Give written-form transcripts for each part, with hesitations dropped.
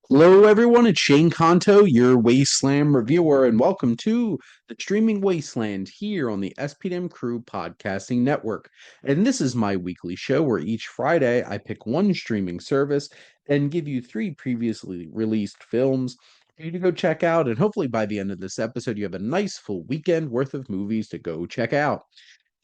Hello, everyone. It's Shane Conto, your Wasteland reviewer, and welcome to the Streaming Wasteland here on the SPDM Crew Podcasting Network. And this is my weekly show where each Friday I pick one streaming service and give you three previously released films for you to go check out. And hopefully, by the end of this episode, you have a nice full weekend worth of movies to go check out.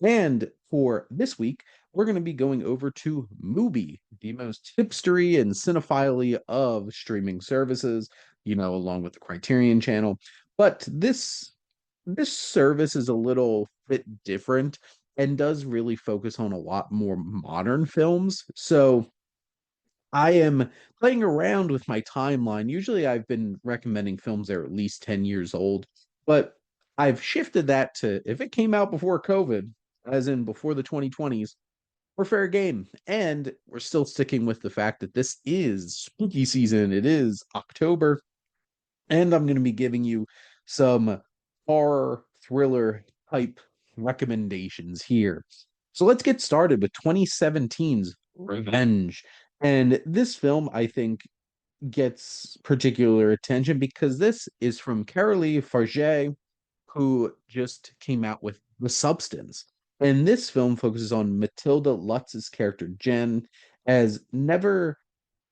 And for this week, we're going to be going over to Mubi, the most hipstery and cinephile of streaming services, along with the Criterion channel. But this service is a little bit different and does really focus on a lot more modern films. So I am playing around with my timeline. Usually I've been recommending films that are at least 10 years old, but I've shifted that to if it came out before COVID, as in before the 2020s, we're fair game. And we're still sticking with the fact that this is spooky season. It is October, and I'm going to be giving you some horror thriller type recommendations here. So let's get started with 2017's Revenge. And this film, I think, gets particular attention because this is from Carolee Farge, who just came out with The Substance. And this film focuses on Matilda Lutz's character, Jen, as never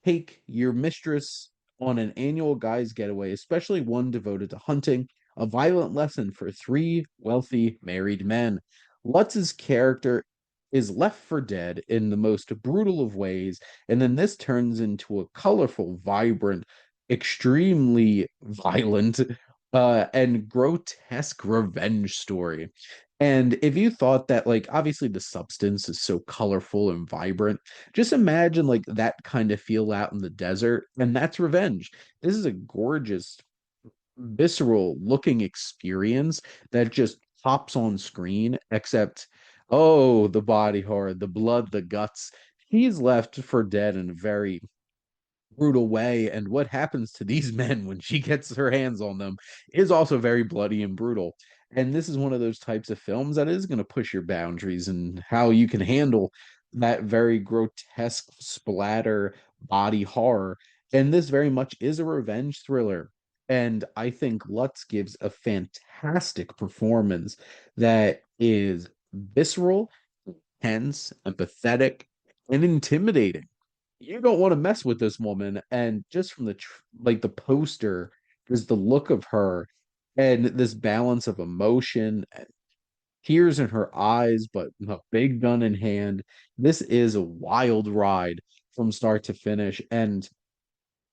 take your mistress on an annual guy's getaway, especially one devoted to hunting, a violent lesson for three wealthy married men. Lutz's character is left for dead in the most brutal of ways, and then this turns into a colorful, vibrant, extremely violent, and grotesque revenge story. And if you thought that, like, obviously the substance is so colorful and vibrant, just imagine like that kind of feel out in the desert, and that's Revenge. This is a gorgeous, visceral looking experience that just pops on screen, except, oh, the body horror, the blood, the guts. He's left for dead in a very brutal way, and what happens to these men when she gets her hands on them is also very bloody and brutal. And this is one of those types of films that is going to push your boundaries and how you can handle that very grotesque splatter body horror. And this very much is a revenge thriller. And I think Lutz gives a fantastic performance that is visceral, tense, empathetic, and intimidating. You don't want to mess with this woman. And just from the poster, there's the look of her and this balance of emotion and tears in her eyes, but a big gun in hand. This is a wild ride from start to finish and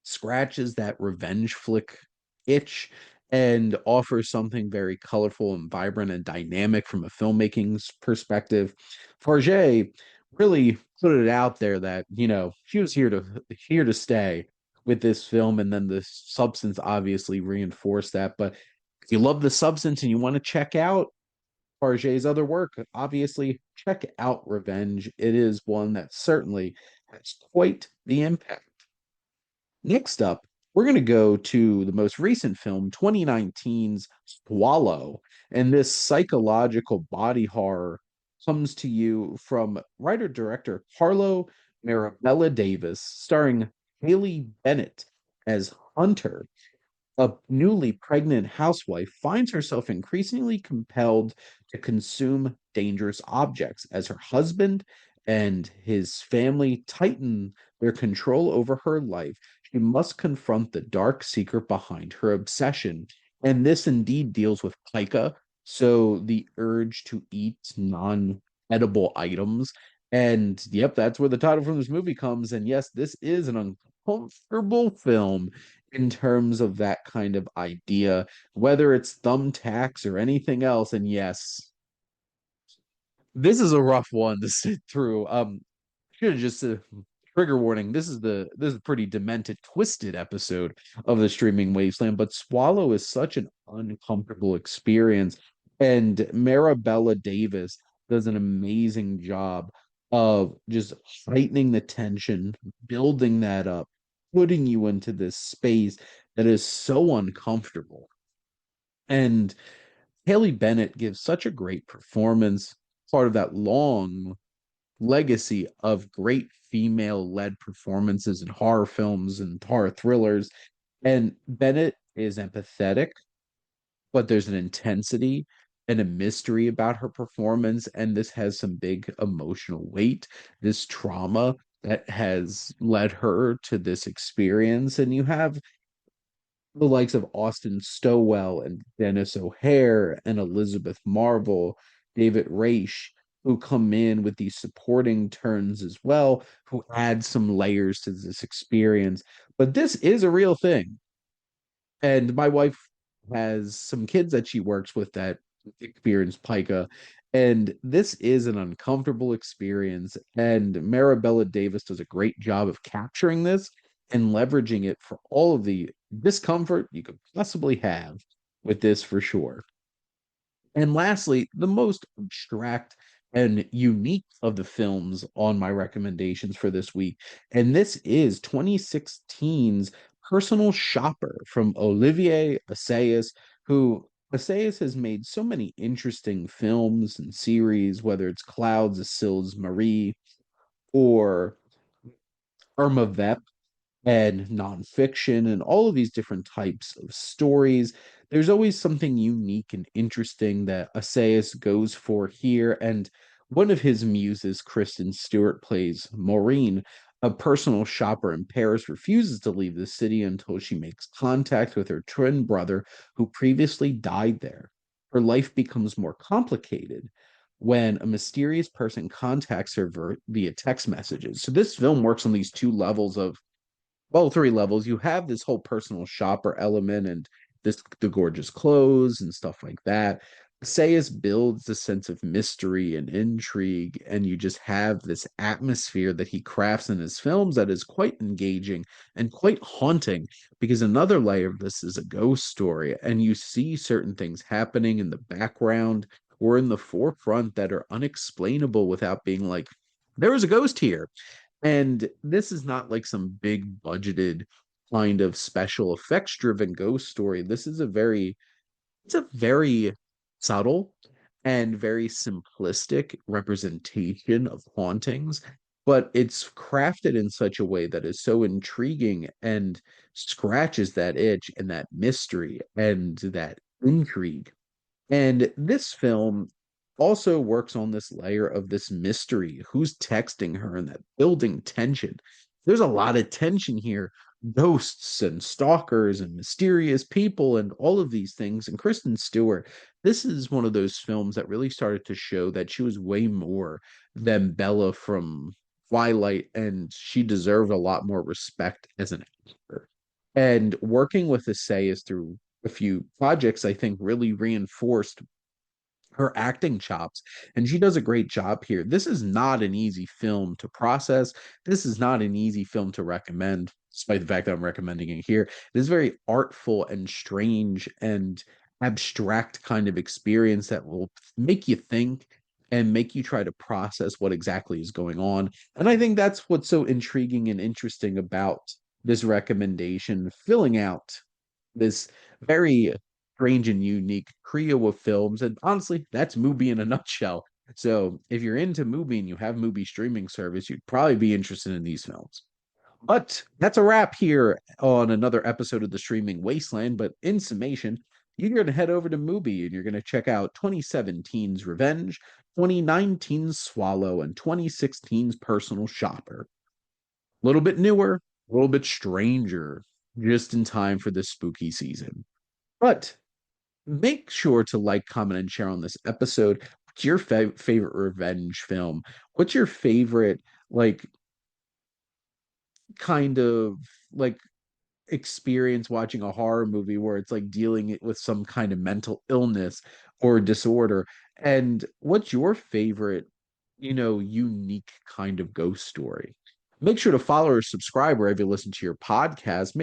scratches that revenge flick itch and offers something very colorful and vibrant and dynamic from a filmmaking's perspective. Farge really put it out there that, she was here to stay with this film, and then the substance obviously reinforced that. But if you love the substance and you want to check out Farge's other work, obviously check out Revenge. It is one that certainly has quite the impact. Next up, we're going to go to the most recent film, 2019's Swallow. And this psychological body horror comes to you from writer-director Harlow Marabella Davis, starring Haley Bennett as Hunter. A newly pregnant housewife finds herself increasingly compelled to consume dangerous objects as her husband and his family tighten their control over her life. She must confront the dark secret behind her obsession. And this indeed deals with pica, so the urge to eat non-edible items. And yep, that's where the title from this movie comes. And yes, this is an uncomfortable film in terms of that kind of idea, whether it's thumbtacks or anything else. And yes, this is a rough one to sit through. Should have just trigger warning. This is a pretty demented, twisted episode of the Streaming Wasteland. But Swallow is such an uncomfortable experience, and Marabella Davis does an amazing job of just heightening the tension, building that up, putting you into this space that is so uncomfortable. And Haley Bennett gives such a great performance, part of that long legacy of great female-led performances in horror films and horror thrillers. And Bennett is empathetic, but there's an intensity and a mystery about her performance, and this has some big emotional weight, this trauma that has led her to this experience. And you have the likes of Austin Stowell and Dennis O'Hare and Elizabeth Marvel, David Raish, who come in with these supporting turns as well, who add some layers to this experience. But this is a real thing. And my wife has some kids that she works with that experience pica. And this is an uncomfortable experience. And Marabella Davis does a great job of capturing this and leveraging it for all of the discomfort you could possibly have with this for sure. And lastly, the most abstract and unique of the films on my recommendations for this week. And this is 2016's Personal Shopper from Olivier Assayas, who Assayas has made so many interesting films and series, whether it's Clouds, Sils Marie, or Irma Vep and nonfiction and all of these different types of stories. There's always something unique and interesting that Assayas goes for here. And one of his muses, Kristen Stewart, plays Maureen, a personal shopper in Paris, refuses to leave the city until she makes contact with her twin brother who previously died there. Her life becomes more complicated when a mysterious person contacts her via text messages. So this film works on these two levels of well, three levels. You have this whole personal shopper element and this the gorgeous clothes and stuff like that. Sayus builds a sense of mystery and intrigue, and you just have this atmosphere that he crafts in his films that is quite engaging and quite haunting. Because another layer of this is a ghost story, and you see certain things happening in the background or in the forefront that are unexplainable without being like, there was a ghost here. And this is not like some big budgeted kind of special effects driven ghost story. This is it's a very subtle and very simplistic representation of hauntings, but it's crafted in such a way that is so intriguing and scratches that itch and that mystery and that intrigue. And this film also works on this layer of this mystery. Who's texting her and that building tension? There's a lot of tension here. Ghosts and stalkers and mysterious people and all of these things. And Kristen Stewart, this is one of those films that really started to show that she was way more than Bella from Twilight, and she deserved a lot more respect as an actor. And working with Assayas through a few projects, I think really reinforced her acting chops, and she does a great job here. This is not an easy film to process. This is not an easy film to recommend, despite the fact that I'm recommending it here. It is very artful and strange and abstract kind of experience that will make you think and make you try to process what exactly is going on. And I think that's what's so intriguing and interesting about this recommendation, filling out this very strange and unique trio of films. And honestly, that's Mubi in a nutshell. So if you're into Mubi and you have Mubi streaming service, you'd probably be interested in these films. But that's a wrap here on another episode of the Streaming Wasteland. But in summation, you're going to head over to Mubi and you're going to check out 2017's Revenge, 2019's Swallow, and 2016's Personal Shopper. A little bit newer, a little bit stranger, just in time for this spooky season. But make sure to like, comment, and share on this episode. What's your favorite revenge film? What's your favorite, like, kind of like experience watching a horror movie where it's like dealing with some kind of mental illness or disorder? And what's your favorite, unique kind of ghost story? Make sure to follow or subscribe wherever you listen to your podcast.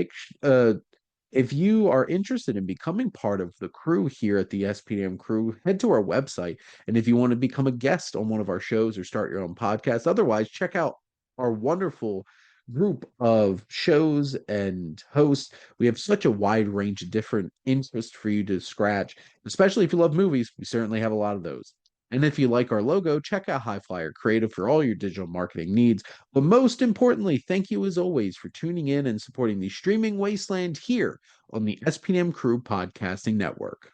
If you are interested in becoming part of the crew here at the SPDM crew, head to our website. And if you want to become a guest on one of our shows or start your own podcast, otherwise, check out our wonderful group of shows and hosts. We have such a wide range of different interests for you to scratch, especially if you love movies. We certainly have a lot of those. And if you like our logo, check out HiFlyer Creative for all your digital marketing needs. But most importantly, thank you as always for tuning in and supporting the Streaming Wasteland here on the SPDM Crew Podcasting Network.